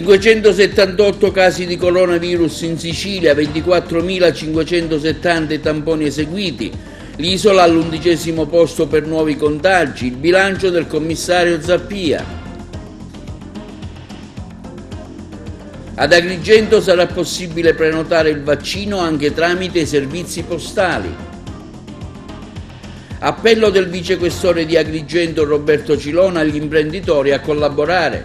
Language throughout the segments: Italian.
578 casi di coronavirus in Sicilia, 24.570 tamponi eseguiti, l'isola all'11° posto per nuovi contagi, il bilancio del commissario Zappia. Ad Agrigento sarà possibile prenotare il vaccino anche tramite i servizi postali. Appello del vicequestore di Agrigento Roberto Cilona agli imprenditori a collaborare.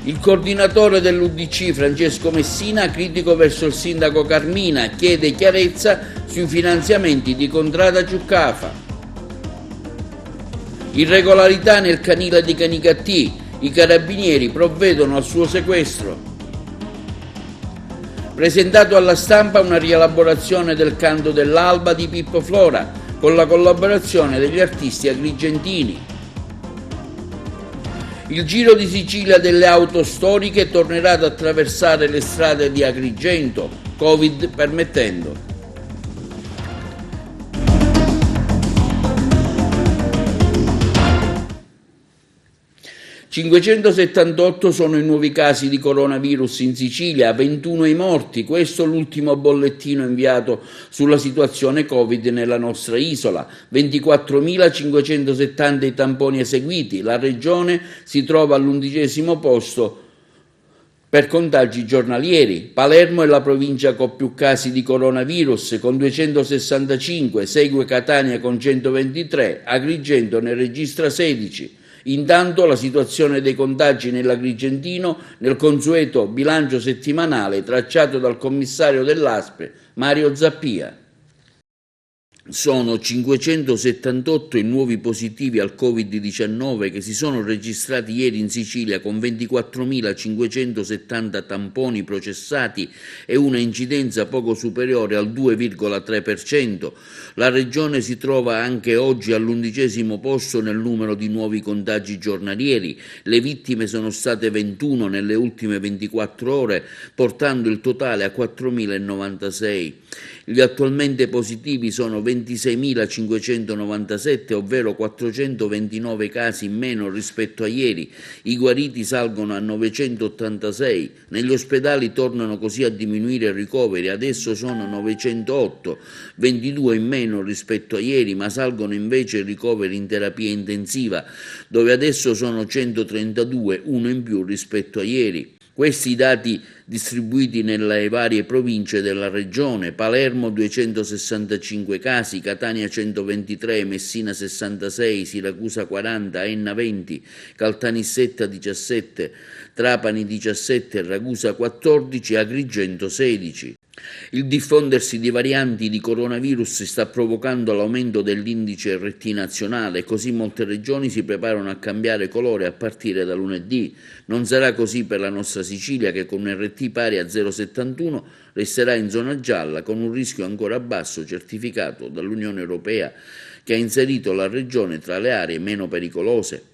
Il coordinatore dell'UDC Francesco Messina, critico verso il sindaco Carmina, chiede chiarezza sui finanziamenti di Contrada Ciuccafa. Irregolarità nel canile di Canicattì, i carabinieri provvedono al suo sequestro. Presentato alla stampa una rielaborazione del canto dell'alba di Pippo Flora, con la collaborazione degli artisti agrigentini. Il Giro di Sicilia delle auto storiche tornerà ad attraversare le strade di Agrigento, Covid permettendo. «578 sono i nuovi casi di coronavirus in Sicilia, 21 i morti, questo l'ultimo bollettino inviato sulla situazione Covid nella nostra isola, 24.570 i tamponi eseguiti, la regione si trova all'11° posto per contagi giornalieri. Palermo è la provincia con più casi di coronavirus, con 265, segue Catania con 123, Agrigento ne registra 16. Intanto la situazione dei contagi nell'Agrigentino nel consueto bilancio settimanale tracciato dal commissario dell'ASP Mario Zappia. Sono 578 i nuovi positivi al Covid-19 che si sono registrati ieri in Sicilia, con 24.570 tamponi processati e una incidenza poco superiore al 2,3%. La regione si trova anche oggi all'11° posto nel numero di nuovi contagi giornalieri. Le vittime sono state 21 nelle ultime 24 ore, portando il totale a 4.096. Gli attualmente positivi sono 26.597, ovvero 429 casi in meno rispetto a ieri. I guariti salgono a 986. Negli ospedali tornano così a diminuire i ricoveri, adesso sono 908, 22 in meno rispetto a ieri, ma salgono invece i ricoveri in terapia intensiva, dove adesso sono 132, uno in più rispetto a ieri. Questi i dati distribuiti nelle varie province della regione: Palermo 265 casi, Catania 123, Messina 66, Siracusa 40, Enna 20, Caltanissetta 17, Trapani 17, Ragusa 14, Agrigento 16. Il diffondersi di varianti di coronavirus sta provocando l'aumento dell'indice RT nazionale, così molte regioni si preparano a cambiare colore a partire da lunedì. Non sarà così per la nostra Sicilia, che con un RT pari a 0,71 resterà in zona gialla, con un rischio ancora basso certificato dall'Unione Europea, che ha inserito la regione tra le aree meno pericolose.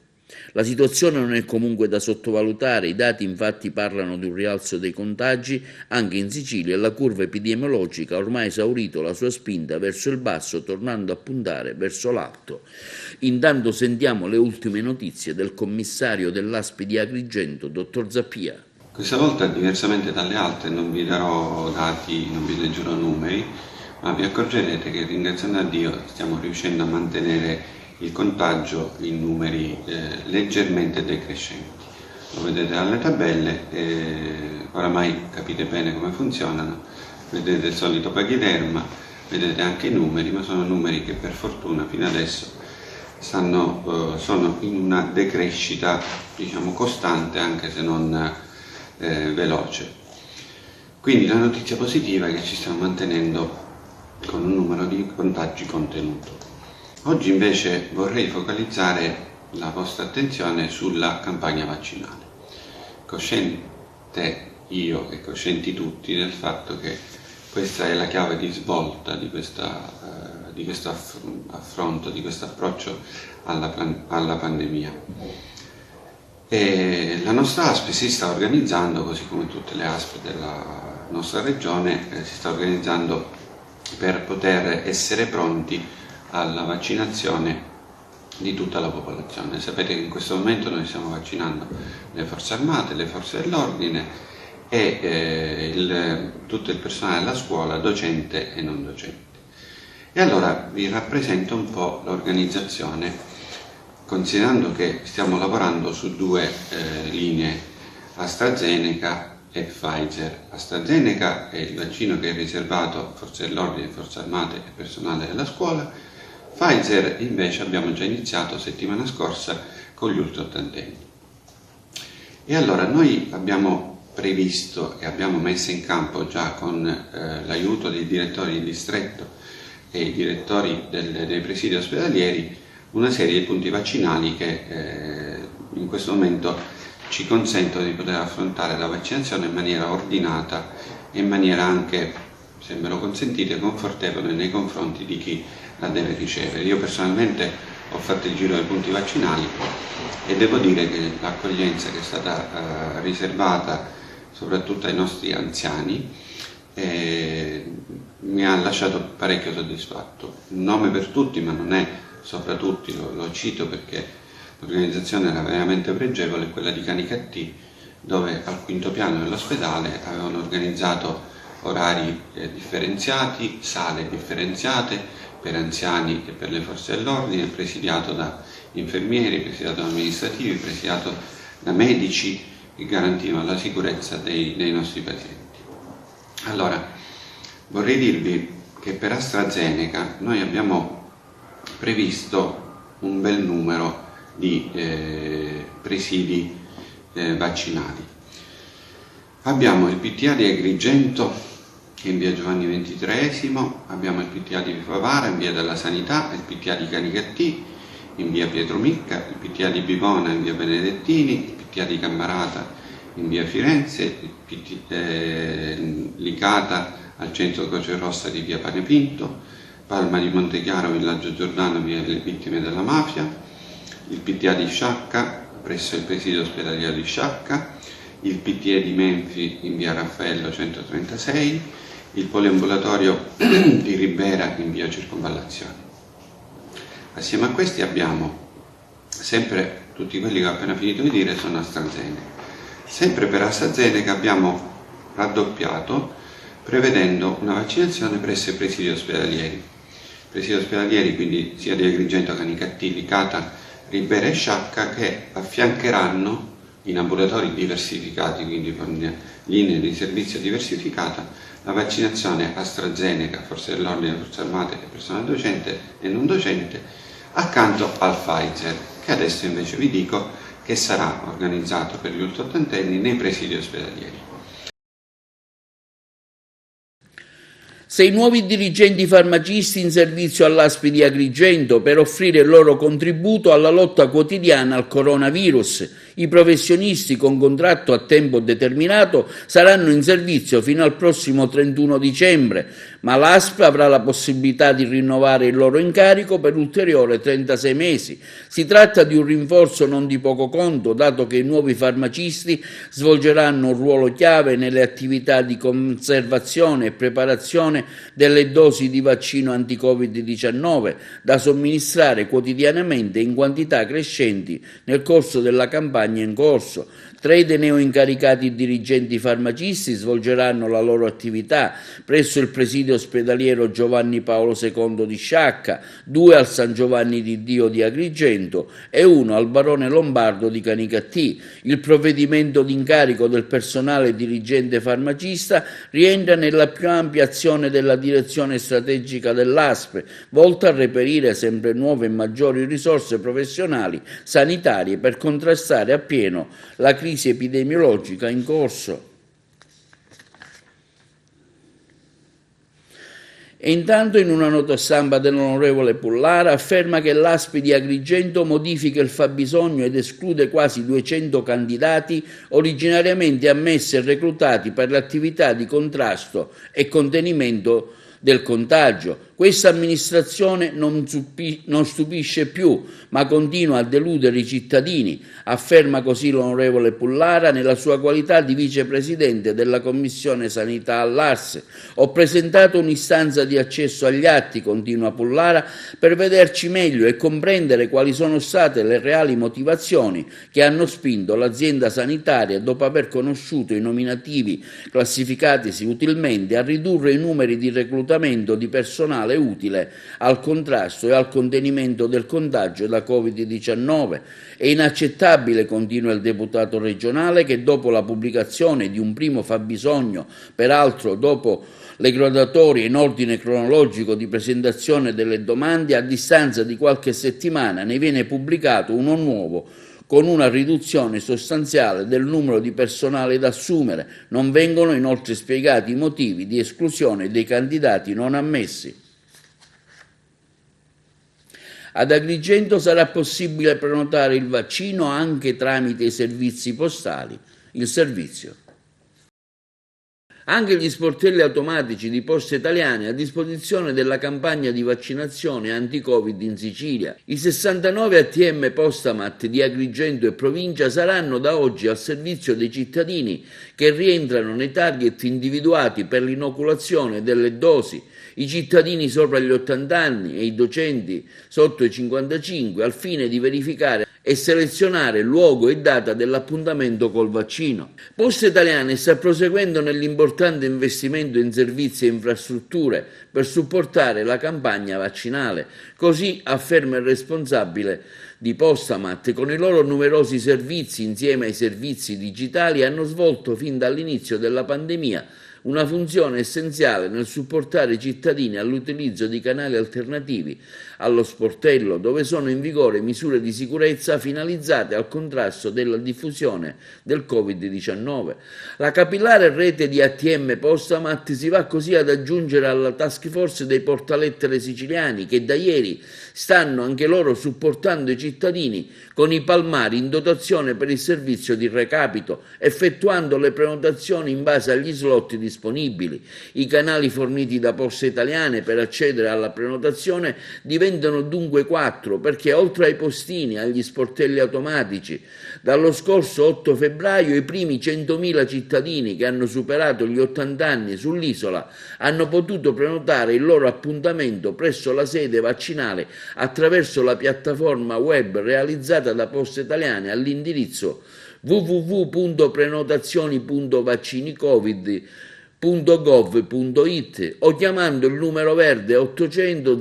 La situazione non è comunque da sottovalutare, i dati infatti parlano di un rialzo dei contagi anche in Sicilia e la curva epidemiologica ha ormai esaurito la sua spinta verso il basso, tornando a puntare verso l'alto. Intanto sentiamo le ultime notizie del commissario dell'ASP di Agrigento, dottor Zappia. Questa volta, diversamente dalle altre, non vi darò dati, non vi leggerò numeri, ma vi accorgerete che, ringraziando a Dio, stiamo riuscendo a mantenere il contagio in numeri leggermente decrescenti. Lo vedete dalle tabelle, oramai capite bene come funzionano, vedete il solito paghiderma, vedete anche i numeri, ma sono numeri che per fortuna fino adesso sono in una decrescita, diciamo, costante, anche se non veloce. Quindi la notizia positiva è che ci stiamo mantenendo con un numero di contagi contenuto. Oggi invece vorrei focalizzare la vostra attenzione sulla campagna vaccinale. Cosciente io e coscienti tutti del fatto che questa è la chiave di svolta di questo affronto, di questo approccio alla pandemia. E la nostra ASP si sta organizzando, così come tutte le ASP della nostra regione, si sta organizzando per poter essere pronti alla vaccinazione di tutta la popolazione. Sapete che in questo momento noi stiamo vaccinando le forze armate, le forze dell'ordine e tutto il personale della scuola, docente e non docente. E allora vi rappresento un po' l'organizzazione, considerando che stiamo lavorando su due linee, AstraZeneca e Pfizer. AstraZeneca è il vaccino che è riservato a forze dell'ordine, forze armate e personale della scuola. Pfizer invece abbiamo già iniziato settimana scorsa con gli ultraottantenni. E allora noi abbiamo previsto e abbiamo messo in campo già con l'aiuto dei direttori di distretto e i direttori dei presidi ospedalieri una serie di punti vaccinali che in questo momento ci consentono di poter affrontare la vaccinazione in maniera ordinata e in maniera anche, se me lo consentite, confortevole nei confronti di chi la deve ricevere. Io personalmente ho fatto il giro dei punti vaccinali e devo dire che l'accoglienza che è stata riservata soprattutto ai nostri anziani mi ha lasciato parecchio soddisfatto. Un nome per tutti, ma non è sopra tutti, lo cito perché l'organizzazione era veramente pregevole, quella di Canicattì, dove al quinto piano dell'ospedale avevano organizzato orari differenziati, sale differenziate per anziani e per le forze dell'ordine, presidiato da infermieri, presidiato da amministrativi, presidiato da medici che garantivano la sicurezza dei nostri pazienti. Allora, vorrei dirvi che per AstraZeneca noi abbiamo previsto un bel numero di presidi vaccinali. Abbiamo il PTA di Agrigento in via Giovanni XXIII, abbiamo il PTA di Favara in via della Sanità, il PTA di Canicattì in via Pietro Micca, il PTA di Bivona in via Benedettini, il PTA di Cammarata in via Firenze, il PTA Licata al centro Croce Rossa di via Panepinto, Palma di Montechiaro, Villaggio Giordano, via delle Vittime della Mafia, il PTA di Sciacca presso il presidio ospedaliero di Sciacca, il PTA di Menfi in via Raffaello 136, il poliambulatorio di Ribera in via Circonvallazione. Assieme a questi abbiamo sempre, tutti quelli che ho appena finito di dire sono AstraZeneca. Sempre per AstraZeneca abbiamo raddoppiato prevedendo una vaccinazione presso i presidi ospedalieri. Presidi ospedalieri quindi sia di Agrigento, Canicattì, Licata, Ribera e Sciacca, che affiancheranno in ambulatori diversificati, quindi con linee di servizio diversificata, la vaccinazione AstraZeneca, forze dell'ordine, forze armate e personale docente e non docente, accanto al Pfizer, che adesso invece vi dico che sarà organizzato per gli ultraottantenni nei presidi ospedalieri. 6 nuovi dirigenti farmacisti in servizio all'ASP di Agrigento per offrire il loro contributo alla lotta quotidiana al coronavirus. I professionisti con contratto a tempo determinato saranno in servizio fino al prossimo 31 dicembre, ma l'ASP avrà la possibilità di rinnovare il loro incarico per ulteriore 36 mesi. Si tratta di un rinforzo non di poco conto, dato che i nuovi farmacisti svolgeranno un ruolo chiave nelle attività di conservazione e preparazione delle dosi di vaccino anti-Covid-19 da somministrare quotidianamente in quantità crescenti nel corso della campagna in corso. 3 dei neoincaricati dirigenti farmacisti svolgeranno la loro attività presso il presidio ospedaliero Giovanni Paolo II di Sciacca, 2 al San Giovanni di Dio di Agrigento e 1 al Barone Lombardo di Canicattì. Il provvedimento di incarico del personale dirigente farmacista rientra nella più ampia azione della direzione strategica dell'ASP, volta a reperire sempre nuove e maggiori risorse professionali sanitarie per contrastare appieno la crisi epidemiologica in corso. E intanto, in una nota stampa dell'onorevole Pullara, afferma che l'ASP di Agrigento modifica il fabbisogno ed esclude quasi 200 candidati originariamente ammessi e reclutati per le attività di contrasto e contenimento del contagio. Questa amministrazione non stupisce più, ma continua a deludere i cittadini, afferma così l'onorevole Pullara nella sua qualità di vicepresidente della Commissione Sanità all'Ars. Ho presentato un'istanza di accesso agli atti, continua Pullara, per vederci meglio e comprendere quali sono state le reali motivazioni che hanno spinto l'azienda sanitaria, dopo aver conosciuto i nominativi classificatisi utilmente, a ridurre i numeri di reclutamento di personale utile al contrasto e al contenimento del contagio da Covid-19. È inaccettabile, continua il deputato regionale, che dopo la pubblicazione di un primo fabbisogno, peraltro dopo le graduatorie in ordine cronologico di presentazione delle domande, a distanza di qualche settimana ne viene pubblicato uno nuovo con una riduzione sostanziale del numero di personale da assumere. Non vengono inoltre spiegati i motivi di esclusione dei candidati non ammessi. Ad Agrigento sarà possibile prenotare il vaccino anche tramite i servizi postali. Il servizio. Anche gli sportelli automatici di Poste Italiane a disposizione della campagna di vaccinazione anti-Covid in Sicilia. I 69 ATM Postamat di Agrigento e provincia saranno da oggi al servizio dei cittadini che rientrano nei target individuati per l'inoculazione delle dosi, i cittadini sopra gli 80 anni e i docenti sotto i 55, al fine di verificare e selezionare luogo e data dell'appuntamento col vaccino. Poste Italiane sta proseguendo nell'importante investimento in servizi e infrastrutture per supportare la campagna vaccinale. Così afferma il responsabile di Postamat. Con i loro numerosi servizi, insieme ai servizi digitali, hanno svolto fin dall'inizio della pandemia una funzione essenziale nel supportare i cittadini all'utilizzo di canali alternativi allo sportello, dove sono in vigore misure di sicurezza finalizzate al contrasto della diffusione del Covid-19. La capillare rete di ATM Postamat si va così ad aggiungere alla task force dei portalettere siciliani, che da ieri stanno anche loro supportando i cittadini con i palmari in dotazione per il servizio di recapito, effettuando le prenotazioni in base agli slot disponibili. I canali forniti da Poste Italiane per accedere alla prenotazione diventano dunque 4, perché oltre ai postini e agli sportelli automatici, dallo scorso 8 febbraio i primi 100.000 cittadini che hanno superato gli 80 anni sull'isola hanno potuto prenotare il loro appuntamento presso la sede vaccinale attraverso la piattaforma web realizzata da Poste Italiane all'indirizzo www.prenotazioni.vaccinicovid.gov.it o chiamando il numero verde 800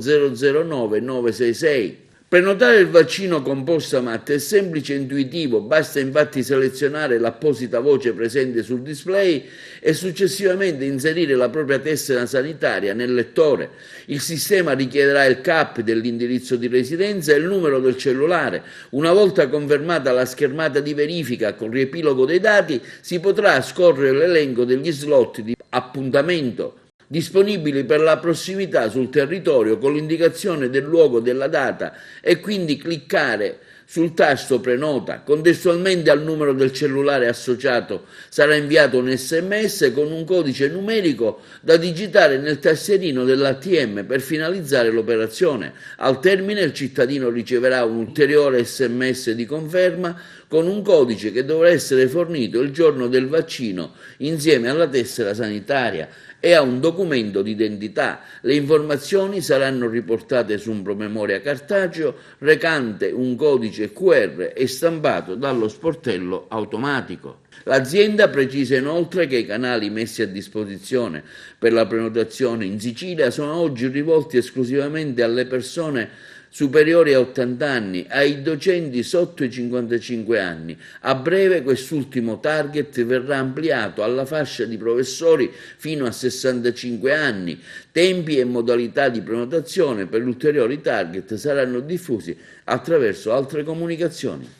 009 966. Prenotare il vaccino con Postamat è semplice e intuitivo, basta infatti selezionare l'apposita voce presente sul display e successivamente inserire la propria tessera sanitaria nel lettore. Il sistema richiederà il CAP dell'indirizzo di residenza e il numero del cellulare. Una volta confermata la schermata di verifica con riepilogo dei dati, si potrà scorrere l'elenco degli slot di appuntamento disponibili per la prossimità sul territorio con l'indicazione del luogo della data e quindi cliccare sul tasto prenota. Contestualmente al numero del cellulare associato sarà inviato un SMS con un codice numerico da digitare nel tastierino dell'ATM per finalizzare l'operazione. Al termine il cittadino riceverà un ulteriore SMS di conferma con un codice che dovrà essere fornito il giorno del vaccino insieme alla tessera sanitaria e a un documento d'identità. Le informazioni saranno riportate su un promemoria cartaceo recante un codice QR e stampato dallo sportello automatico. L'azienda precisa inoltre che i canali messi a disposizione per la prenotazione in Sicilia sono oggi rivolti esclusivamente alle persone superiori a 80 anni, ai docenti sotto i 55 anni. A breve quest'ultimo target verrà ampliato alla fascia di professori fino a 65 anni. Tempi e modalità di prenotazione per ulteriori target saranno diffusi attraverso altre comunicazioni.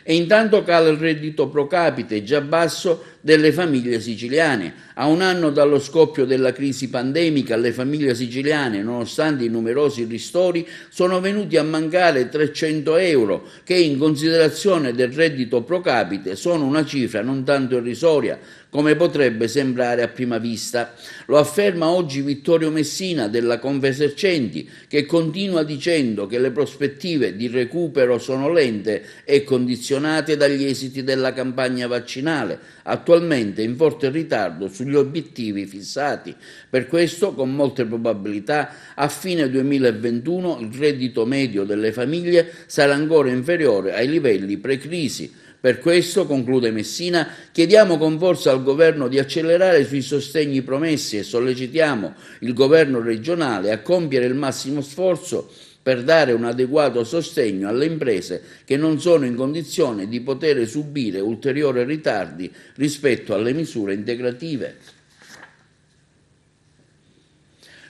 E intanto cala il reddito pro capite, già basso delle famiglie siciliane. A un anno dallo scoppio della crisi pandemica, le famiglie siciliane, nonostante i numerosi ristori, sono venuti a mancare 300 euro, che in considerazione del reddito pro capite sono una cifra non tanto irrisoria come potrebbe sembrare a prima vista. Lo afferma oggi Vittorio Messina della Confesercenti, che continua dicendo che le prospettive di recupero sono lente e condizionate dagli esiti della campagna vaccinale, attualmente in forte ritardo sugli obiettivi fissati. Per questo, con molte probabilità, a fine 2021 il reddito medio delle famiglie sarà ancora inferiore ai livelli pre-crisi. Per questo, conclude Messina, chiediamo con forza al Governo di accelerare sui sostegni promessi e sollecitiamo il Governo regionale a compiere il massimo sforzo per dare un adeguato sostegno alle imprese che non sono in condizione di poter subire ulteriori ritardi rispetto alle misure integrative.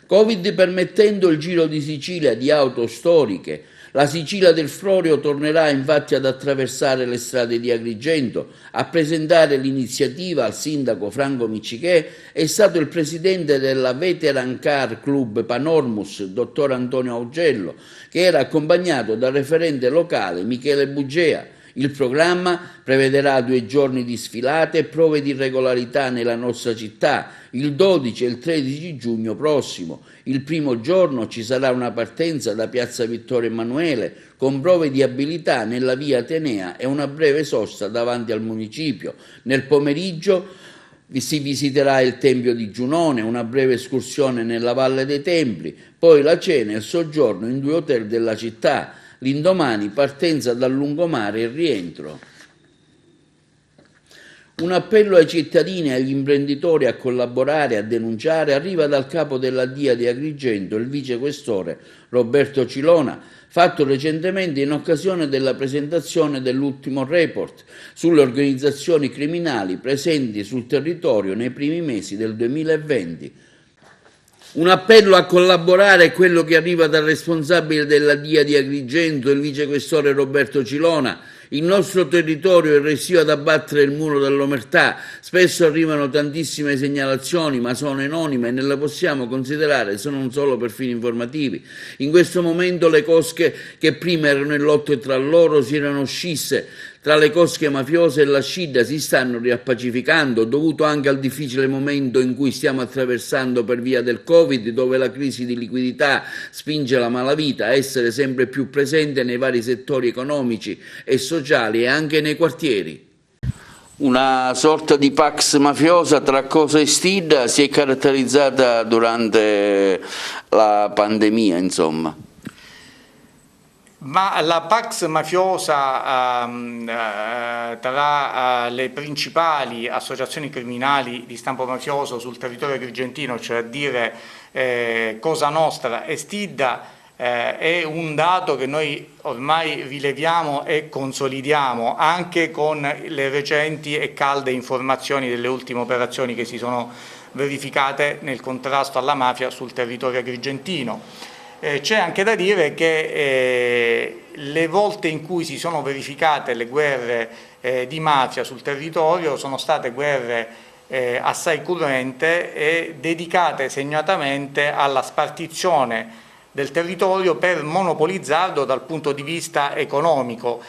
Covid permettendo il Giro di Sicilia di auto storiche. La Sicilia del Florio tornerà infatti ad attraversare le strade di Agrigento. A presentare l'iniziativa al sindaco Franco Miccichè è stato il presidente della Veteran Car Club Panormus, dottor Antonio Augello, che era accompagnato dal referente locale Michele Bugea. Il programma prevederà 2 giorni di sfilate e prove di regolarità nella nostra città, il 12 e il 13 giugno prossimo. Il primo giorno ci sarà una partenza da Piazza Vittorio Emanuele con prove di abilità nella via Atenea e una breve sosta davanti al municipio. Nel pomeriggio si visiterà il Tempio di Giunone, una breve escursione nella Valle dei Templi, poi la cena e il soggiorno in 2 hotel della città. L'indomani partenza dal lungomare e rientro. Un appello ai cittadini e agli imprenditori a collaborare e a denunciare arriva dal capo della DIA di Agrigento, il vicequestore Roberto Cilona, fatto recentemente in occasione della presentazione dell'ultimo report sulle organizzazioni criminali presenti sul territorio nei primi mesi del 2020. Un appello a collaborare è quello che arriva dal responsabile della DIA di Agrigento, il vicequestore Roberto Cilona. Il nostro territorio è resio ad abbattere il muro dell'omertà. Spesso arrivano tantissime segnalazioni, ma sono anonime e non le possiamo considerare se non solo per fini informativi. In questo momento le cosche che prima erano in lotte tra loro si erano scisse. Tra le cosche mafiose e la scidda si stanno riappacificando, dovuto anche al difficile momento in cui stiamo attraversando per via del Covid, dove la crisi di liquidità spinge la malavita a essere sempre più presente nei vari settori economici e sociali e anche nei quartieri. Una sorta di pax mafiosa tra Cosa e Stidda si è caratterizzata durante la pandemia, insomma. Ma la pax mafiosa tra le principali associazioni criminali di stampo mafioso sul territorio agrigentino, cioè a dire Cosa Nostra e Stidda, è un dato che noi ormai rileviamo e consolidiamo anche con le recenti e calde informazioni delle ultime operazioni che si sono verificate nel contrasto alla mafia sul territorio agrigentino. C'è anche da dire che le volte in cui si sono verificate le guerre di mafia sul territorio sono state guerre assai cruente e dedicate segnatamente alla spartizione del territorio per monopolizzarlo dal punto di vista economico.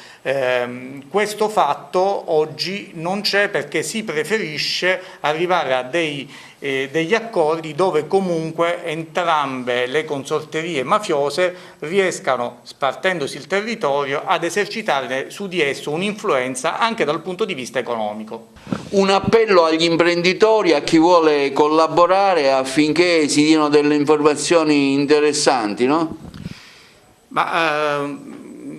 Questo fatto oggi non c'è perché si preferisce arrivare a degli accordi dove comunque entrambe le consorterie mafiose riescano, spartendosi il territorio, ad esercitare su di esso un'influenza anche dal punto di vista economico. Un appello agli imprenditori, a chi vuole collaborare affinché si diano delle informazioni interessanti, no?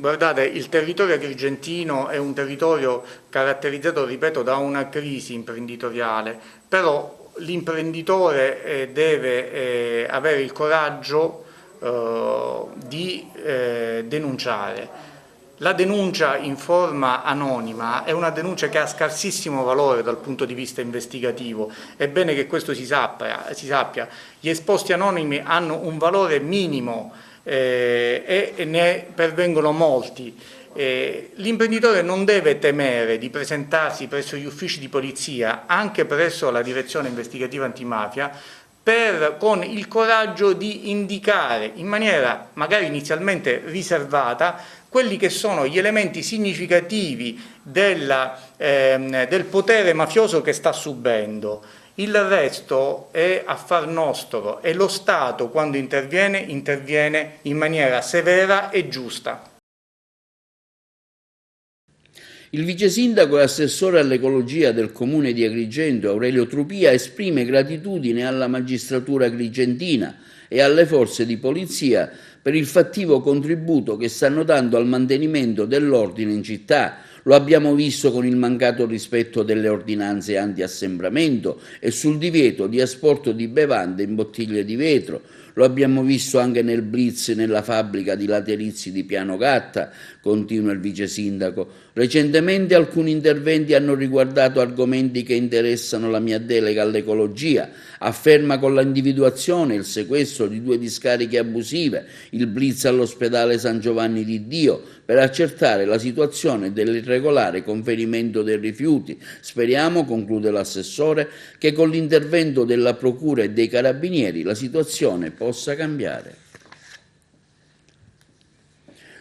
Guardate, il territorio agrigentino è un territorio caratterizzato, ripeto, da una crisi imprenditoriale, però l'imprenditore deve avere il coraggio di denunciare. La denuncia in forma anonima è una denuncia che ha scarsissimo valore dal punto di vista investigativo. È bene che questo si sappia. Gli esposti anonimi hanno un valore minimo e ne pervengono molti. L'imprenditore non deve temere di presentarsi presso gli uffici di polizia, anche presso la direzione investigativa antimafia, con il coraggio di indicare in maniera magari inizialmente riservata quelli che sono gli elementi significativi del potere mafioso che sta subendo. Il resto è affar nostro e lo Stato, quando interviene in maniera severa e giusta. Il vice sindaco e assessore all'ecologia del comune di Agrigento, Aurelio Trupia, esprime gratitudine alla magistratura agrigentina e alle forze di polizia per il fattivo contributo che stanno dando al mantenimento dell'ordine in città. Lo abbiamo visto con il mancato rispetto delle ordinanze anti-assembramento e sul divieto di asporto di bevande in bottiglie di vetro. Lo abbiamo visto anche nel blitz nella fabbrica di laterizi di Piano Gatta, continua il vice sindaco. Recentemente alcuni interventi hanno riguardato argomenti che interessano la mia delega all'ecologia. Afferma con l'individuazione e il sequestro di 2 discariche abusive, il blitz all'ospedale San Giovanni di Dio per accertare la situazione dell'irregolare conferimento dei rifiuti. Speriamo, conclude l'assessore, che con l'intervento della Procura e dei Carabinieri la situazione possa cambiare.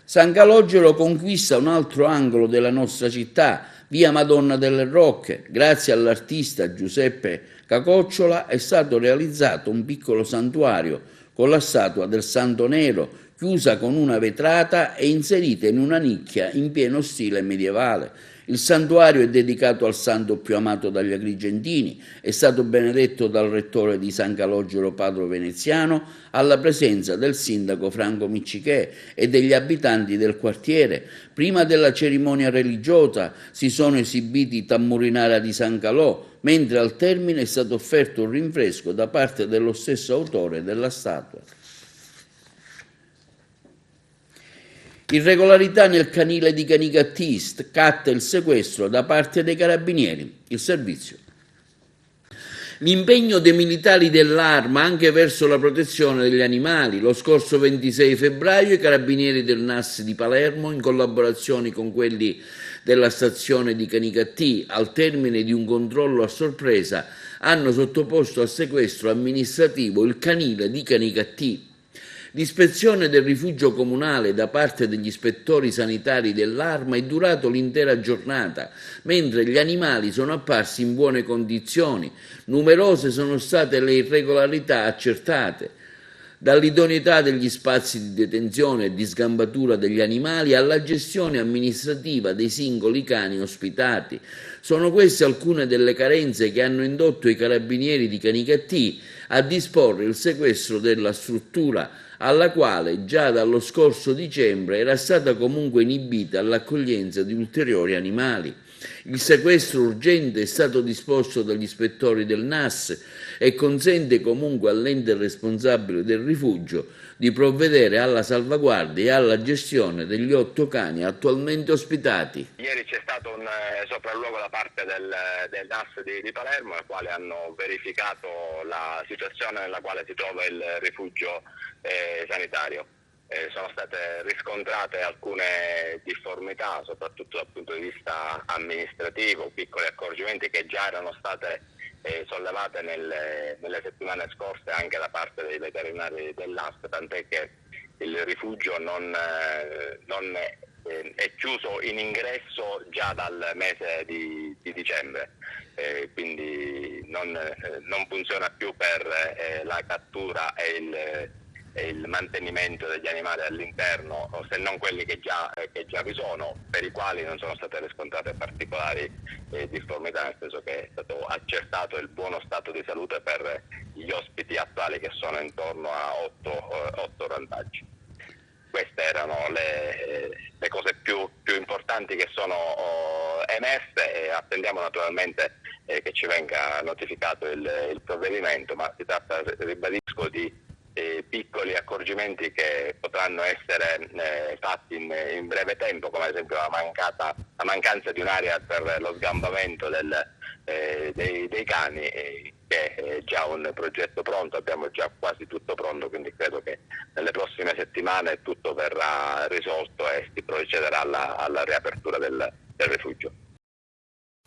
San Calogero conquista un altro angolo della nostra città, via Madonna delle Rocche. Grazie all'artista Giuseppe Cacocciola è stato realizzato un piccolo santuario con la statua del Santo Nero, chiusa con una vetrata e inserita in una nicchia in pieno stile medievale. Il santuario è dedicato al santo più amato dagli agrigentini, è stato benedetto dal rettore di San Calogero Padre Veneziano alla presenza del sindaco Franco Miccichè e degli abitanti del quartiere. Prima della cerimonia religiosa si sono esibiti i tammurinara di San Calò, mentre al termine è stato offerto un rinfresco da parte dello stesso autore della statua. Irregolarità nel canile di Canicattì, scatta il sequestro da parte dei carabinieri, il servizio. L'impegno dei militari dell'Arma anche verso la protezione degli animali. Lo scorso 26 febbraio i carabinieri del NAS di Palermo, in collaborazione con quelli della stazione di Canicattì, al termine di un controllo a sorpresa, hanno sottoposto a sequestro amministrativo il canile di Canicattì. L'ispezione del rifugio comunale da parte degli ispettori sanitari dell'Arma è durato l'intera giornata, mentre gli animali sono apparsi in buone condizioni. Numerose sono state le irregolarità accertate, dall'idoneità degli spazi di detenzione e di sgambatura degli animali alla gestione amministrativa dei singoli cani ospitati. Sono queste alcune delle carenze che hanno indotto i carabinieri di Canicattì a disporre il sequestro della struttura, alla quale già dallo scorso dicembre era stata comunque inibita l'accoglienza di ulteriori animali. Il sequestro urgente è stato disposto dagli ispettori del NAS e consente comunque all'ente responsabile del rifugio di provvedere alla salvaguardia e alla gestione degli 8 cani attualmente ospitati. Ieri c'è stato un sopralluogo da parte del NAS di Palermo, al quale hanno verificato la situazione nella quale si trova il rifugio sanitario. Sono state riscontrate alcune difformità, soprattutto dal punto di vista amministrativo, piccoli accorgimenti che già erano state sollevate nelle settimane scorse anche da parte dei veterinari dell'ASP, tant'è che il rifugio non è chiuso in ingresso già dal mese di dicembre, quindi non funziona più per la cattura e il mantenimento degli animali all'interno, se non quelli che già vi sono, per i quali non sono state riscontrate particolari difformità, nel senso che è stato accertato il buono stato di salute per gli ospiti attuali, che sono intorno a 8 randaggi. Queste erano le cose più importanti che sono emerse, e attendiamo naturalmente che ci venga notificato il provvedimento, ma si tratta, ribadisco, di piccoli accorgimenti che potranno essere fatti in breve tempo, come ad esempio la mancanza di un'area per lo sgambamento dei cani, che è già un progetto pronto, abbiamo già quasi tutto pronto, quindi credo che nelle prossime settimane tutto verrà risolto e si procederà alla riapertura del rifugio.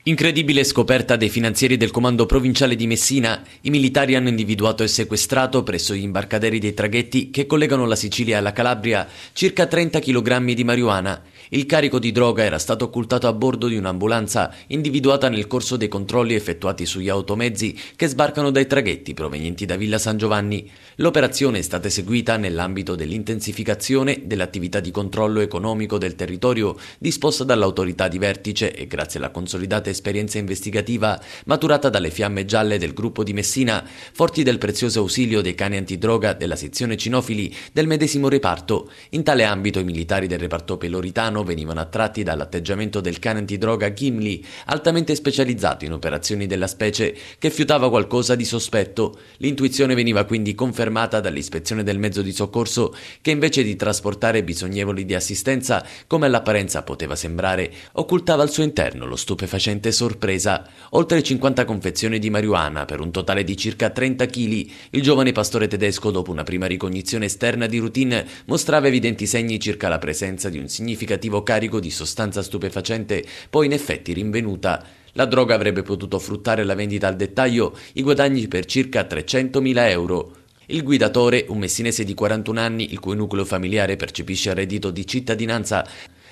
Incredibile scoperta dei finanzieri del comando provinciale di Messina. I militari hanno individuato e sequestrato presso gli imbarcaderi dei traghetti che collegano la Sicilia alla Calabria circa 30 kg di marijuana. Il carico di droga era stato occultato a bordo di un'ambulanza individuata nel corso dei controlli effettuati sugli automezzi che sbarcano dai traghetti provenienti da Villa San Giovanni. L'operazione è stata eseguita nell'ambito dell'intensificazione dell'attività di controllo economico del territorio disposta dall'autorità di vertice e grazie alla consolidata esperienza investigativa maturata dalle fiamme gialle del gruppo di Messina, forti del prezioso ausilio dei cani antidroga della sezione cinofili del medesimo reparto. In tale ambito i militari del reparto peloritano venivano attratti dall'atteggiamento del cane antidroga Gimli, altamente specializzato in operazioni della specie, che fiutava qualcosa di sospetto. L'intuizione veniva quindi confermata dall'ispezione del mezzo di soccorso che invece di trasportare bisognevoli di assistenza, come all'apparenza poteva sembrare, occultava al suo interno lo stupefacente sorpresa. Oltre 50 confezioni di marijuana per un totale di circa 30 kg. Il giovane pastore tedesco, dopo una prima ricognizione esterna di routine, mostrava evidenti segni circa la presenza di un significativo carico di sostanza stupefacente, poi in effetti rinvenuta. La droga avrebbe potuto fruttare la vendita al dettaglio, i guadagni per circa 300.000 euro. Il guidatore, un messinese di 41 anni, il cui nucleo familiare percepisce il reddito di cittadinanza,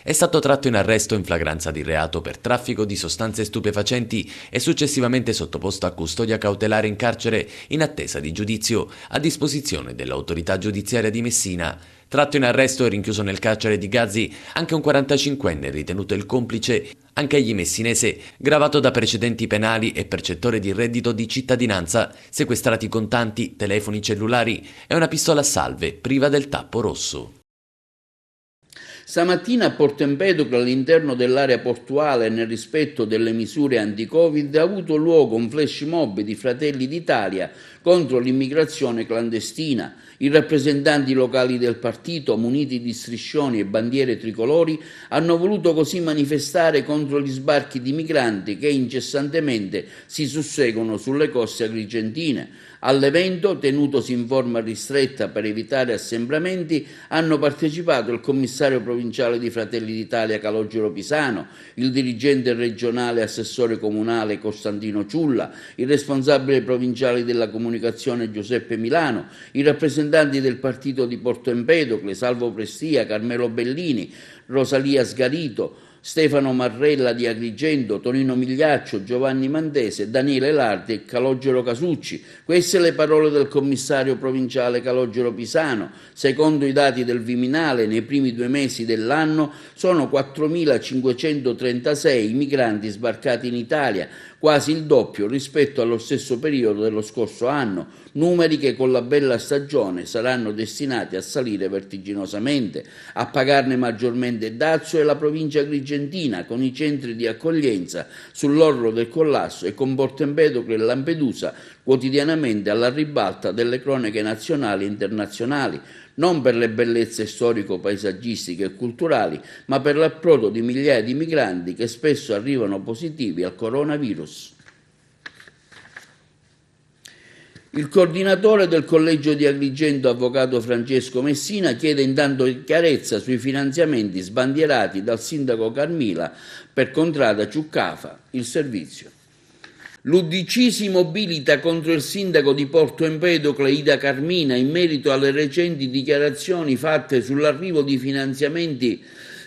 è stato tratto in arresto in flagranza di reato per traffico di sostanze stupefacenti e successivamente sottoposto a custodia cautelare in carcere in attesa di giudizio a disposizione dell'autorità giudiziaria di Messina. Tratto in arresto e rinchiuso nel carcere di Gazzi anche un 45enne ritenuto il complice, anche egli messinese, gravato da precedenti penali e percettore di reddito di cittadinanza, sequestrati contanti, telefoni cellulari e una pistola a salve priva del tappo rosso. Stamattina a Porto Empedocle, all'interno dell'area portuale e nel rispetto delle misure anti-Covid, ha avuto luogo un flash mob di Fratelli d'Italia contro l'immigrazione clandestina. I rappresentanti locali del partito, muniti di striscioni e bandiere tricolori, hanno voluto così manifestare contro gli sbarchi di migranti che incessantemente si susseguono sulle coste agrigentine. All'evento, tenutosi in forma ristretta per evitare assembramenti, hanno partecipato il commissario provinciale di Fratelli d'Italia Calogero Pisano, il dirigente regionale e assessore comunale Costantino Ciulla, il responsabile provinciale della comunicazione Giuseppe Milano, i rappresentanti del partito di Porto Empedocle, Salvo Prestia, Carmelo Bellini, Rosalia Sgarito, Stefano Marrella di Agrigento, Tonino Migliaccio, Giovanni Mantese, Daniele Lardi e Calogero Casucci. Queste le parole del commissario provinciale Calogero Pisano. Secondo i dati del Viminale, nei primi 2 mesi dell'anno sono 4.536 i migranti sbarcati in Italia, quasi il doppio rispetto allo stesso periodo dello scorso anno, numeri che con la bella stagione saranno destinati a salire vertiginosamente. A pagarne maggiormente dazio è la provincia agrigentina, con i centri di accoglienza sull'orlo del collasso e con Porto Empedocle e Lampedusa quotidianamente alla ribalta delle cronache nazionali e internazionali, non per le bellezze storico-paesaggistiche e culturali, ma per l'approdo di migliaia di migranti che spesso arrivano positivi al coronavirus. Il coordinatore del collegio di Agrigento, avvocato Francesco Messina, chiede intanto chiarezza sui finanziamenti sbandierati dal sindaco Carmila per Contrada Ciuccafa, il servizio. L'UDC si mobilita contro il sindaco di Porto Empedocle Ida Carmina in merito alle recenti dichiarazioni fatte sull'arrivo di finanziamenti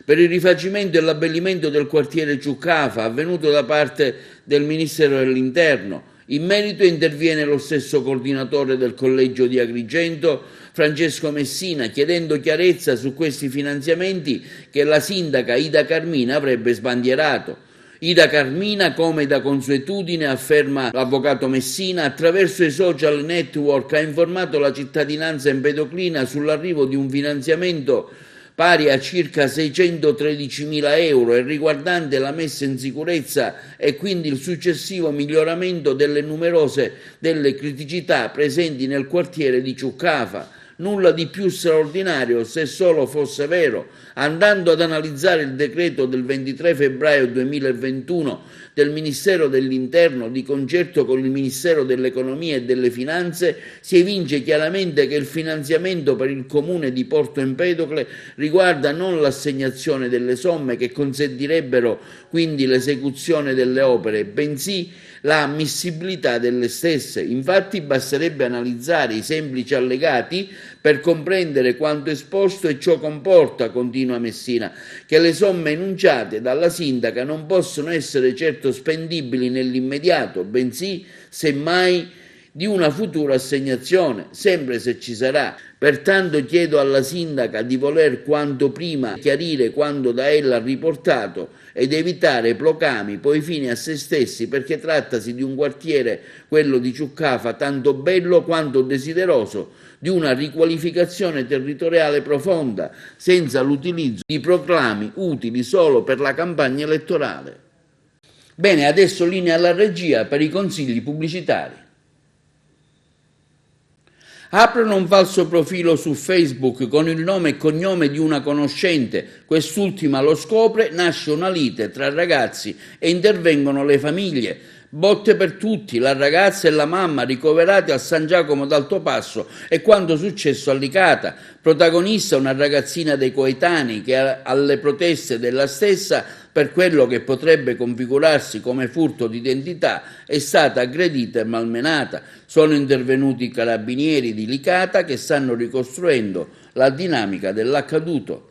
per il rifacimento e l'abbellimento del quartiere Ciuccafa avvenuto da parte del Ministero dell'Interno. In merito interviene lo stesso coordinatore del collegio di Agrigento, Francesco Messina, chiedendo chiarezza su questi finanziamenti che la sindaca Ida Carmina avrebbe sbandierato. Ida Carmina, come da consuetudine, afferma l'avvocato Messina, attraverso i social network ha informato la cittadinanza empedoclina sull'arrivo di un finanziamento pari a circa 613.000 euro e riguardante la messa in sicurezza e quindi il successivo miglioramento delle numerose criticità presenti nel quartiere di Ciuccafa. Nulla di più straordinario se solo fosse vero, Andando ad analizzare il decreto del 23 febbraio 2021 del Ministero dell'Interno di concerto con il Ministero dell'Economia e delle Finanze, si evince chiaramente che il finanziamento per il comune di Porto Empedocle riguarda non l'assegnazione delle somme che consentirebbero quindi l'esecuzione delle opere, bensì la ammissibilità delle stesse. Infatti basterebbe analizzare i semplici allegati per comprendere quanto esposto e ciò comporta, continua Messina, che le somme enunciate dalla sindaca non possono essere certo spendibili nell'immediato, bensì semmai di una futura assegnazione, sempre se ci sarà. Pertanto chiedo alla sindaca di voler quanto prima chiarire quanto da ella riportato ed evitare proclami poi fini a se stessi, perché trattasi di un quartiere, quello di Ciuccafa, tanto bello quanto desideroso di una riqualificazione territoriale profonda, senza l'utilizzo di proclami utili solo per la campagna elettorale. Bene, adesso linea alla regia per i consigli pubblicitari. Aprono un falso profilo su Facebook con il nome e cognome di una conoscente. Quest'ultima lo scopre, nasce una lite tra ragazzi e intervengono le famiglie. Botte per tutti, la ragazza e la mamma ricoverate a San Giacomo d'Altopasso e quanto successo a Licata. Protagonista una ragazzina dei coetanei che alle proteste della stessa, per quello che potrebbe configurarsi come furto d'identità, è stata aggredita e malmenata. Sono intervenuti i carabinieri di Licata che stanno ricostruendo la dinamica dell'accaduto.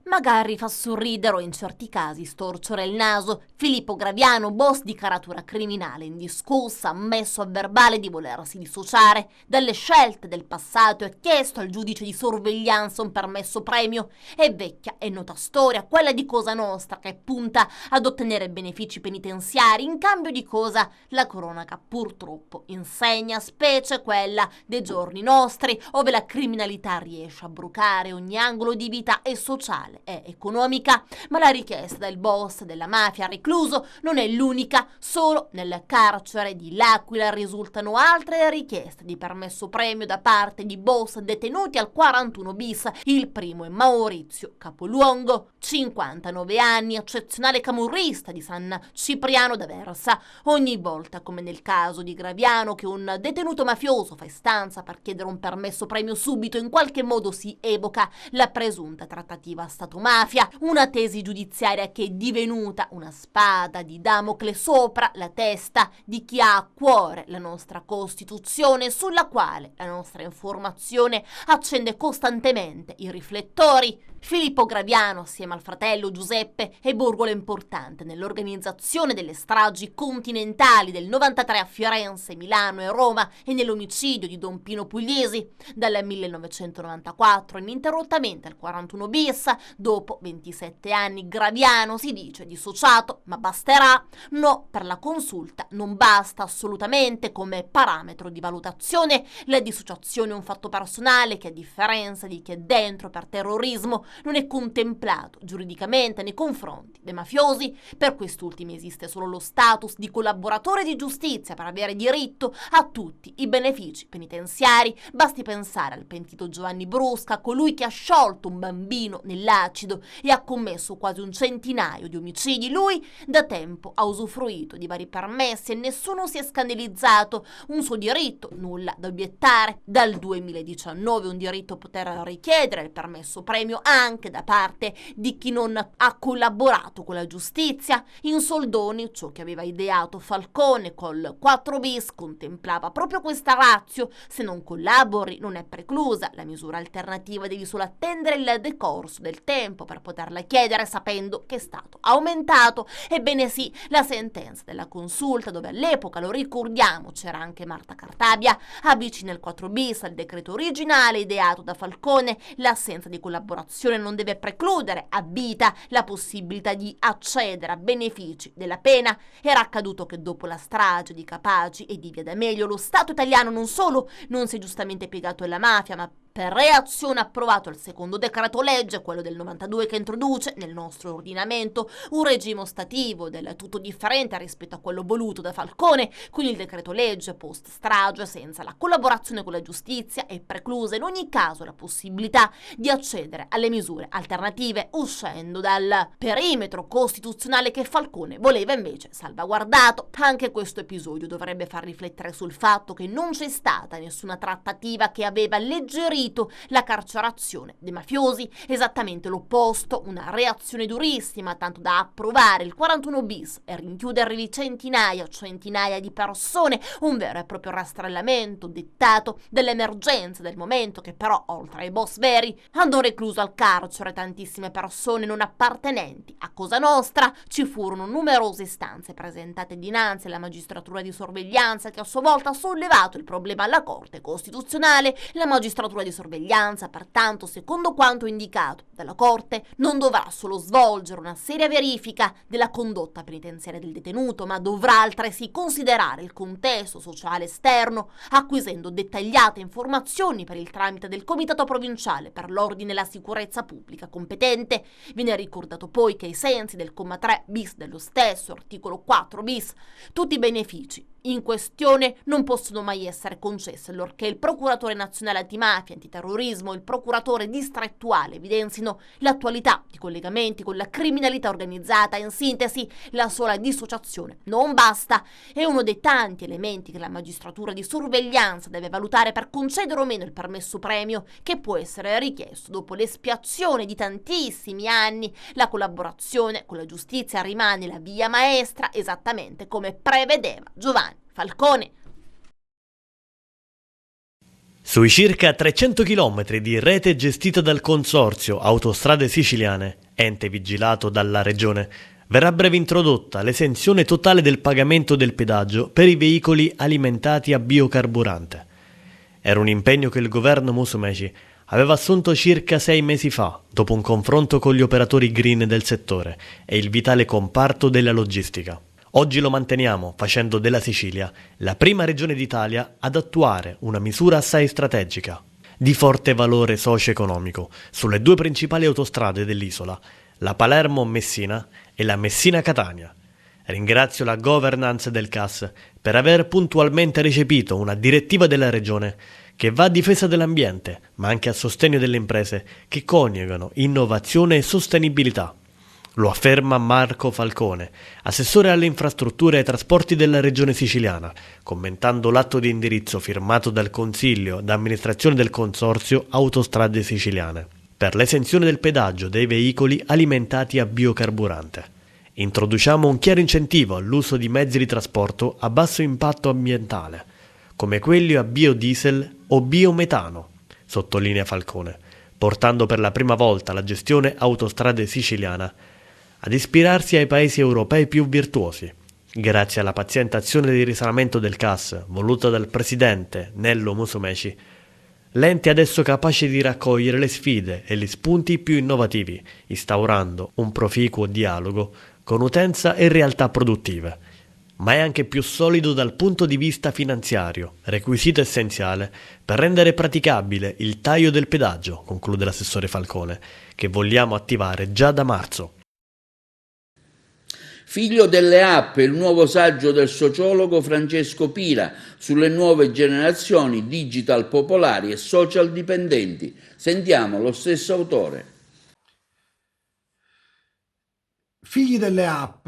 Magari fa sorridere o in certi casi storcere il naso. Filippo Graviano, boss di caratura criminale indiscussa, ammesso a verbale di volersi dissociare dalle scelte del passato e chiesto al giudice di sorveglianza un permesso premio. È vecchia e nota storia, quella di Cosa Nostra, che punta ad ottenere benefici penitenziari in cambio di cosa la cronaca purtroppo insegna, specie quella dei giorni nostri, ove la criminalità riesce a brucare ogni angolo di vita e sociale e economica. Ma la richiesta del boss della mafia recluso non è l'unica. Solo nel carcere di L'Aquila risultano altre richieste di permesso premio da parte di boss detenuti al 41 bis. Il primo è Maurizio Capoluongo, 59 anni, eccezionale camorrista di San Cipriano d'Aversa. Ogni volta, come nel caso di Graviano, che un detenuto mafioso fa istanza per chiedere un permesso premio subito, in qualche modo si evoca la presunta trattativa Stato-mafia, una tesi giudiziaria che è divenuta una spada di Damocle sopra la testa di chi ha a cuore la nostra Costituzione, sulla quale la nostra informazione accende costantemente i riflettori. Filippo Graviano, assieme al fratello Giuseppe, è burgolo importante nell'organizzazione delle stragi continentali del 93 a Firenze, Milano e Roma e nell'omicidio di Don Pino Pugliesi. Dal 1994 ininterrottamente al 41 bis, dopo 27 anni Graviano si dice dissociato, ma basterà? No, per la consulta non basta assolutamente come parametro di valutazione. La dissociazione è un fatto personale che, a differenza di chi è dentro per terrorismo, non è contemplato giuridicamente nei confronti dei mafiosi. Per quest'ultimi esiste solo lo status di collaboratore di giustizia per avere diritto a tutti i benefici penitenziari. Basti pensare al pentito Giovanni Brusca, colui che ha sciolto un bambino nell'acido e ha commesso quasi un centinaio di omicidi. Lui da tempo ha usufruito di vari permessi e nessuno si è scandalizzato. Un suo diritto, nulla da obiettare. Dal 2019 un diritto poter richiedere il permesso premio anche da parte di chi non ha collaborato con la giustizia. In soldoni, ciò che aveva ideato Falcone col 4 bis contemplava proprio questa ratio: se non collabori non è preclusa la misura alternativa, devi solo attendere il decorso del tempo per poterla chiedere, sapendo che è stato aumentato. Ebbene sì, la sentenza della consulta, dove all'epoca, lo ricordiamo, c'era anche Marta Cartabia, avvicina il 4 bis al decreto originale ideato da Falcone. L'assenza di collaborazione non deve precludere a vita la possibilità di accedere a benefici della pena. Era accaduto che dopo la strage di Capaci e di Via D'Amelio lo Stato italiano non solo non si è giustamente piegato alla mafia, ma Per reazione ha approvato il secondo decreto legge, quello del 92, che introduce nel nostro ordinamento un regime ostativo del tutto differente rispetto a quello voluto da Falcone, quindi il decreto legge post strage senza la collaborazione con la giustizia è preclusa in ogni caso la possibilità di accedere alle misure alternative uscendo dal perimetro costituzionale che Falcone voleva invece salvaguardato. Anche questo episodio dovrebbe far riflettere sul fatto che non c'è stata nessuna trattativa che aveva alleggerito la carcerazione dei mafiosi, esattamente l'opposto, una reazione durissima tanto da approvare il 41 bis e rinchiudervi centinaia di persone, un vero e proprio rastrellamento dettato dall'emergenza del momento che però, oltre ai boss veri, hanno recluso al carcere tantissime persone non appartenenti a Cosa Nostra. Ci furono numerose istanze presentate dinanzi alla magistratura di sorveglianza che a sua volta ha sollevato il problema alla Corte Costituzionale. La magistratura di sorveglianza, pertanto, secondo quanto indicato dalla Corte, non dovrà solo svolgere una seria verifica della condotta penitenziaria del detenuto, ma dovrà altresì considerare il contesto sociale esterno, acquisendo dettagliate informazioni per il tramite del Comitato Provinciale per l'Ordine e la Sicurezza Pubblica competente. Viene ricordato poi che ai sensi del comma 3 bis dello stesso articolo 4 bis, tutti i benefici in questione non possono mai essere concesse allorché il procuratore nazionale antimafia e antiterrorismo e il procuratore distrettuale evidenzino l'attualità di collegamenti con la criminalità organizzata. In sintesi, la sola dissociazione non basta, è uno dei tanti elementi che la magistratura di sorveglianza deve valutare per concedere o meno il permesso premio che può essere richiesto dopo l'espiazione di tantissimi anni. La collaborazione con la giustizia rimane la via maestra, esattamente come prevedeva Giovanni Falcone. Sui circa 300 km di rete gestita dal Consorzio Autostrade Siciliane, ente vigilato dalla Regione, verrà a breve introdotta l'esenzione totale del pagamento del pedaggio per i veicoli alimentati a biocarburante. Era un impegno che il governo Musumeci aveva assunto circa 6 mesi fa, dopo un confronto con gli operatori green del settore e il vitale comparto della logistica. Oggi lo manteniamo, facendo della Sicilia la prima regione d'Italia ad attuare una misura assai strategica, di forte valore socio-economico, sulle due principali autostrade dell'isola, la Palermo-Messina e la Messina-Catania. Ringrazio la governance del CAS per aver puntualmente recepito una direttiva della regione che va a difesa dell'ambiente, ma anche a sostegno delle imprese che coniugano innovazione e sostenibilità. Lo afferma Marco Falcone, assessore alle infrastrutture e ai trasporti della regione siciliana, commentando l'atto di indirizzo firmato dal Consiglio d'amministrazione del Consorzio Autostrade Siciliane per l'esenzione del pedaggio dei veicoli alimentati a biocarburante. Introduciamo un chiaro incentivo all'uso di mezzi di trasporto a basso impatto ambientale, come quelli a biodiesel o biometano, sottolinea Falcone, portando per la prima volta la gestione Autostrade Siciliana ad ispirarsi ai paesi europei più virtuosi. Grazie alla paziente azione di risanamento del CAS voluta dal presidente Nello Musumeci, l'ente è adesso capace di raccogliere le sfide e gli spunti più innovativi, instaurando un proficuo dialogo con utenza e realtà produttive. Ma è anche più solido dal punto di vista finanziario, requisito essenziale per rendere praticabile il taglio del pedaggio, conclude l'assessore Falcone, che vogliamo attivare già da marzo. Figlio delle app, il nuovo saggio del sociologo Francesco Pila sulle nuove generazioni digital popolari e social dipendenti. Sentiamo lo stesso autore. Figli delle app,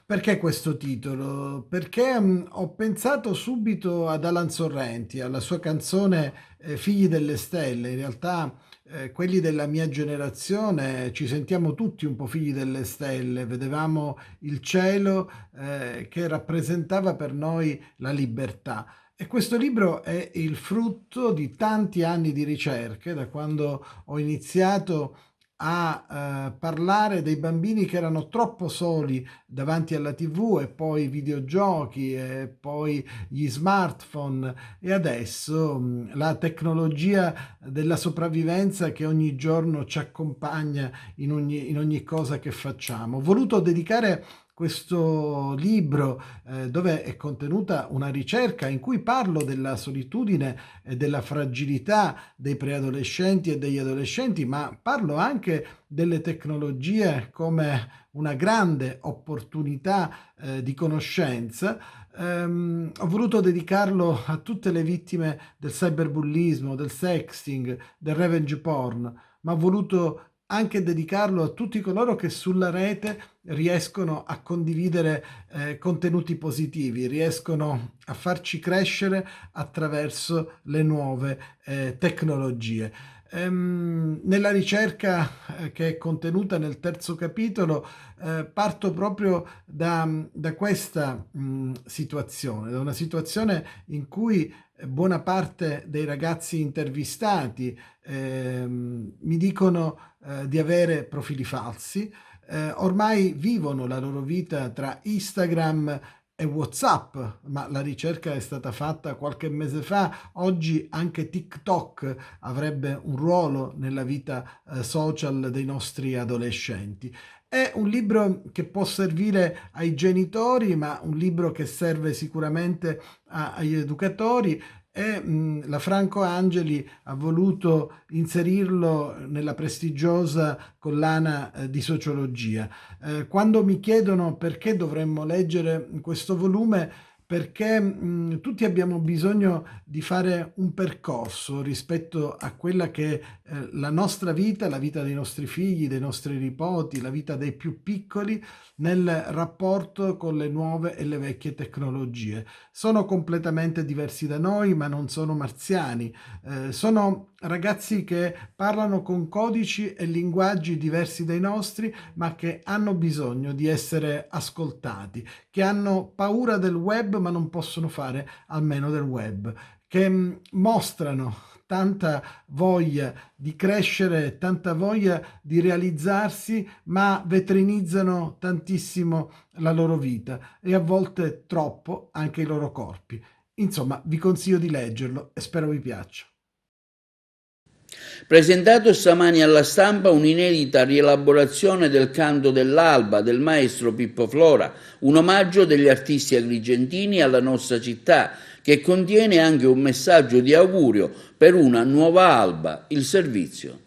perché questo titolo? Perché ho pensato subito ad Alan Sorrenti, alla sua canzone Figli delle stelle. In realtà quelli della mia generazione ci sentiamo tutti un po' figli delle stelle, vedevamo il cielo che rappresentava per noi la libertà. E questo libro è il frutto di tanti anni di ricerche, da quando ho iniziato a parlare dei bambini che erano troppo soli davanti alla TV, e poi i videogiochi, e poi gli smartphone, e adesso la tecnologia della sopravvivenza che ogni giorno ci accompagna in ogni cosa che facciamo. Ho voluto dedicare questo libro dove è contenuta una ricerca in cui parlo della solitudine e della fragilità dei preadolescenti e degli adolescenti, ma parlo anche delle tecnologie come una grande opportunità di conoscenza. Ho voluto dedicarlo a tutte le vittime del cyberbullismo, del sexting, del revenge porn, ma ho voluto anche dedicarlo a tutti coloro che sulla rete riescono a condividere contenuti positivi, riescono a farci crescere attraverso le nuove tecnologie. Nella ricerca che è contenuta nel terzo capitolo parto proprio da questa situazione, da una situazione in cui buona parte dei ragazzi intervistati mi dicono di avere profili falsi, ormai vivono la loro vita tra Instagram e WhatsApp, ma la ricerca è stata fatta qualche mese fa. Oggi anche TikTok avrebbe un ruolo nella vita social dei nostri adolescenti. È un libro che può servire ai genitori, ma un libro che serve sicuramente agli educatori. E la Franco Angeli ha voluto inserirlo nella prestigiosa collana di sociologia. Quando mi chiedono perché dovremmo leggere questo volume, perché tutti abbiamo bisogno di fare un percorso rispetto a quella che è la nostra vita, la vita dei nostri figli, dei nostri nipoti, la vita dei più piccoli nel rapporto con le nuove e le vecchie tecnologie. Sono completamente diversi da noi, ma non sono marziani. Sono ragazzi che parlano con codici e linguaggi diversi dai nostri, ma che hanno bisogno di essere ascoltati, che hanno paura del web ma non possono fare a meno del web, che mostrano tanta voglia di crescere, tanta voglia di realizzarsi, ma vetrinizzano tantissimo la loro vita e a volte troppo anche i loro corpi. Insomma, vi consiglio di leggerlo e spero vi piaccia. Presentato stamani alla stampa un'inedita rielaborazione del Canto dell'Alba del maestro Pippo Flora, un omaggio degli artisti agrigentini alla nostra città, che contiene anche un messaggio di augurio per una nuova alba, il servizio.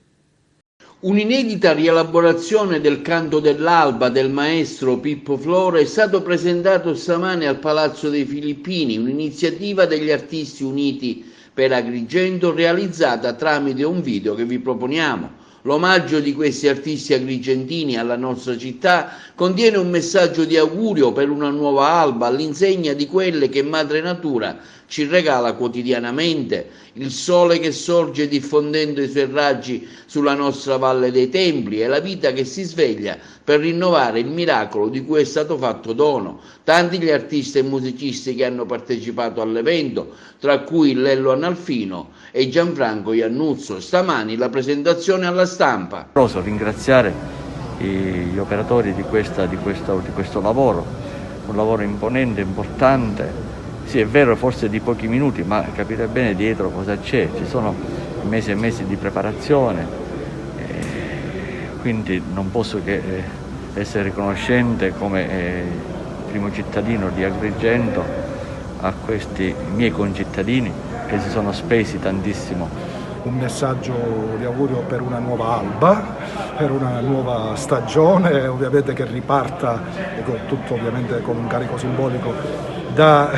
Un'inedita rielaborazione del Canto dell'Alba del maestro Pippo Flora è stato presentato stamani al Palazzo dei Filippini, un'iniziativa degli Artisti Uniti per Agrigento realizzata tramite un video che vi proponiamo. L'omaggio di questi artisti agrigentini alla nostra città contiene un messaggio di augurio per una nuova alba all'insegna di quelle che Madre Natura ci regala quotidianamente, il sole che sorge diffondendo i suoi raggi sulla nostra Valle dei Templi e la vita che si sveglia per rinnovare il miracolo di cui è stato fatto dono. Tanti gli artisti e musicisti che hanno partecipato all'evento, tra cui Lello Analfino e Gianfranco Iannuzzo. Stamani la presentazione alla stampa. Voglio ringraziare gli operatori di questo lavoro, un lavoro imponente, importante. Sì, è vero, forse di pochi minuti, ma capite bene dietro cosa c'è. Ci sono mesi e mesi di preparazione, quindi non posso che essere riconoscente come primo cittadino di Agrigento a questi miei concittadini che si sono spesi tantissimo. Un messaggio di augurio per una nuova alba, per una nuova stagione, ovviamente che riparta, tutto ovviamente con un carico simbolico, da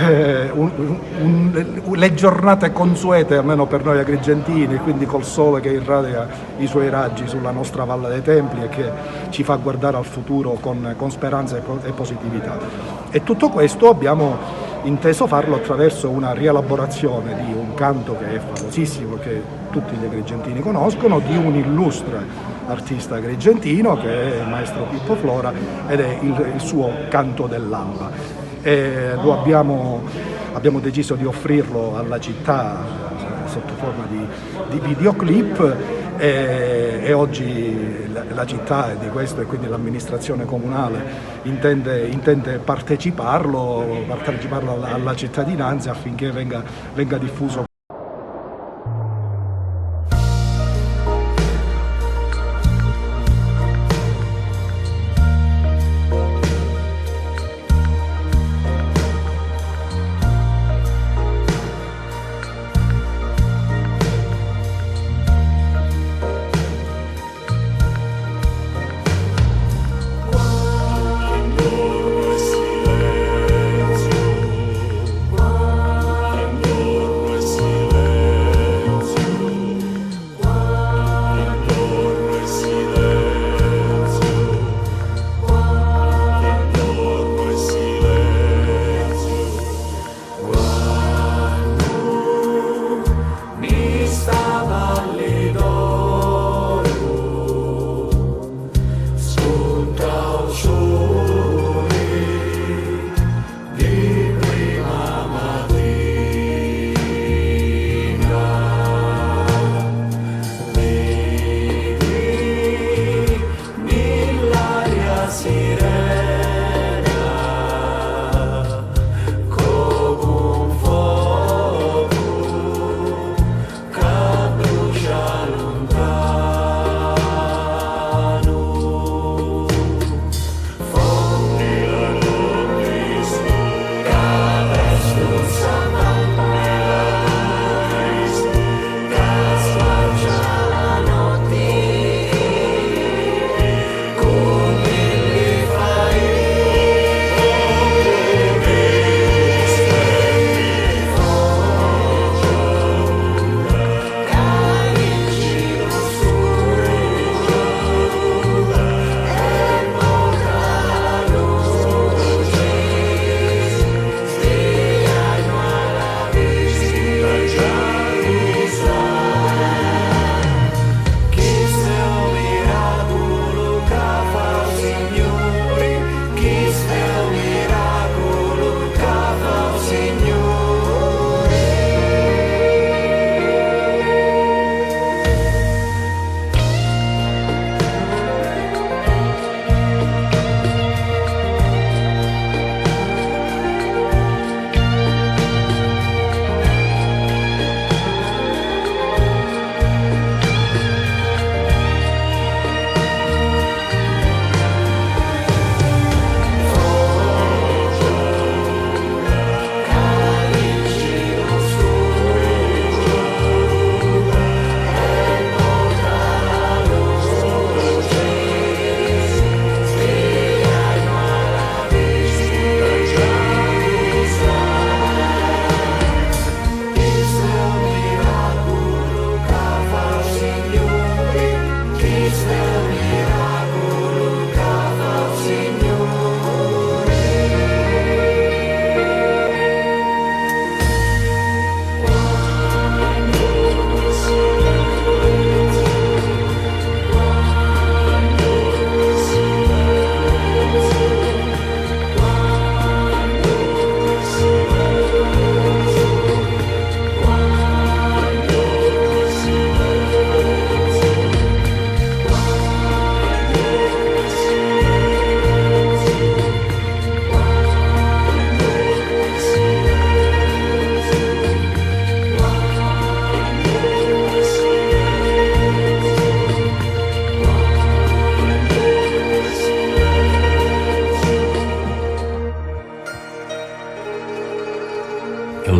le giornate consuete, almeno per noi agrigentini, quindi col sole che irradia i suoi raggi sulla nostra Valle dei Templi e che ci fa guardare al futuro con speranza e positività. E tutto questo abbiamo inteso farlo attraverso una rielaborazione di un canto che è famosissimo, che tutti gli agrigentini conoscono, di un illustre artista agrigentino che è il maestro Pippo Flora ed è il suo Canto dell'Alba. E lo abbiamo deciso di offrirlo alla città sotto forma di videoclip e oggi la città di questo e quindi l'amministrazione comunale intende parteciparlo alla cittadinanza affinché venga diffuso.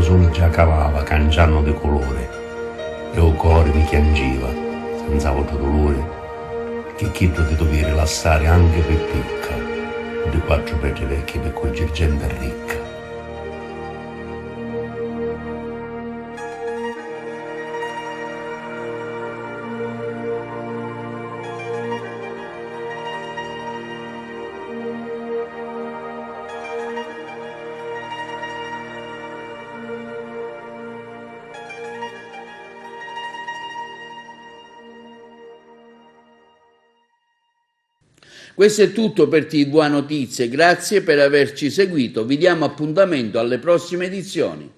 sole già cavava, cangiando di colore, e il cuore mi piangeva, senza avuto dolore, che chiedo ti dovevi rilassare anche per picca, di 4 petri vecchi per cogliere gente ricca. Questo è tutto per TV Notizie, grazie per averci seguito, vi diamo appuntamento alle prossime edizioni.